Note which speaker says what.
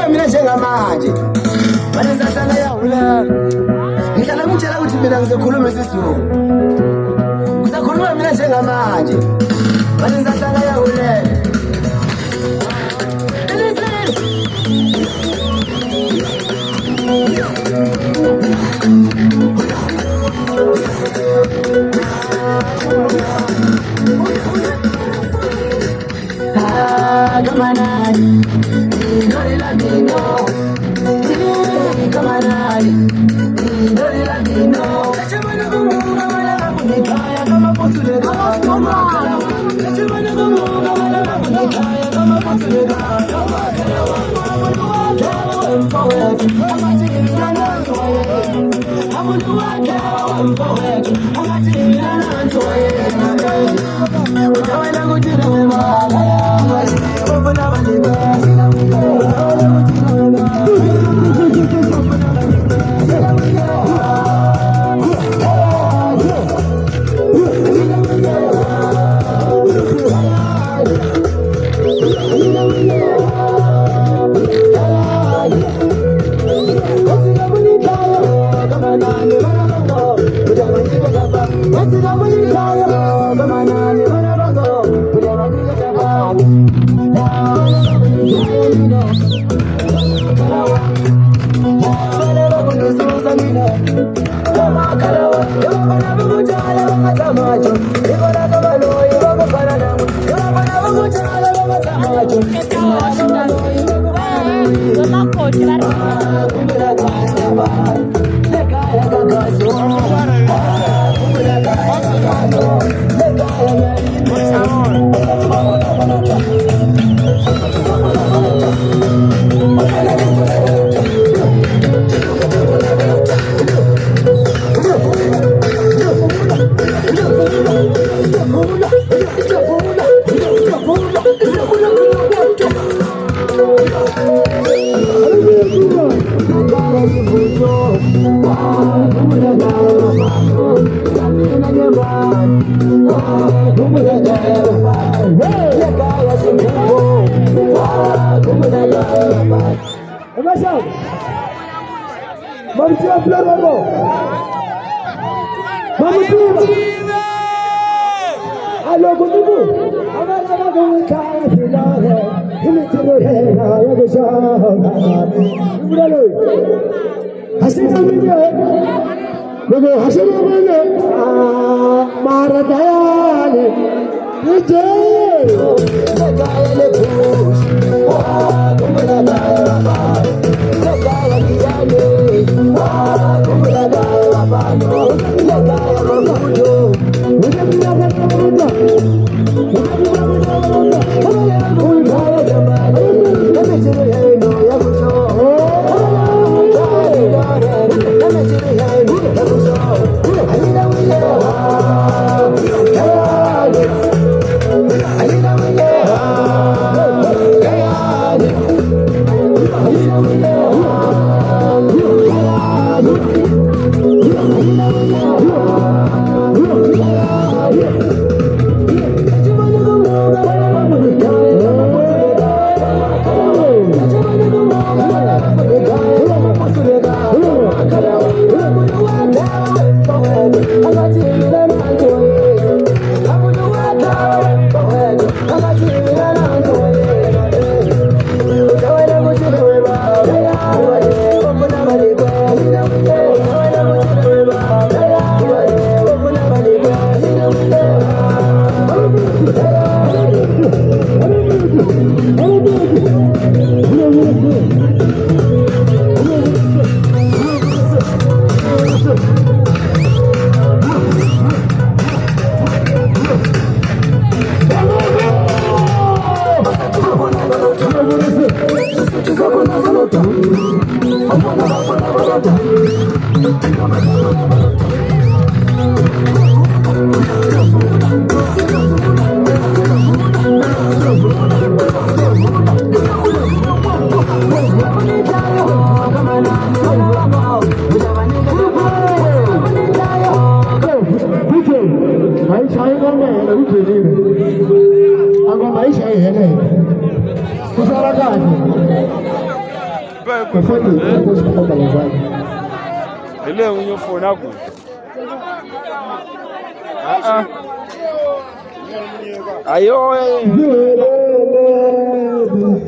Speaker 1: Usakhuluma mina njengamanje. Manje sasala yawula. Ngihlala ngitshela ukuthi mina ngizokhuluma isiZulu. Usakhuluma mina njengamanje. Manje sasala yawula. Come on, don't let me know. Come on, don't let me know. Let your money go move, come on, come up to the car, come on. Let your money go move, come on, come up to the car, come on. I'm taking it on to it. I'm gonna do what I'm forward. I'm taking it on to it. We're going to go to the bar.
Speaker 2: Ele unyo phone aku. Ayo.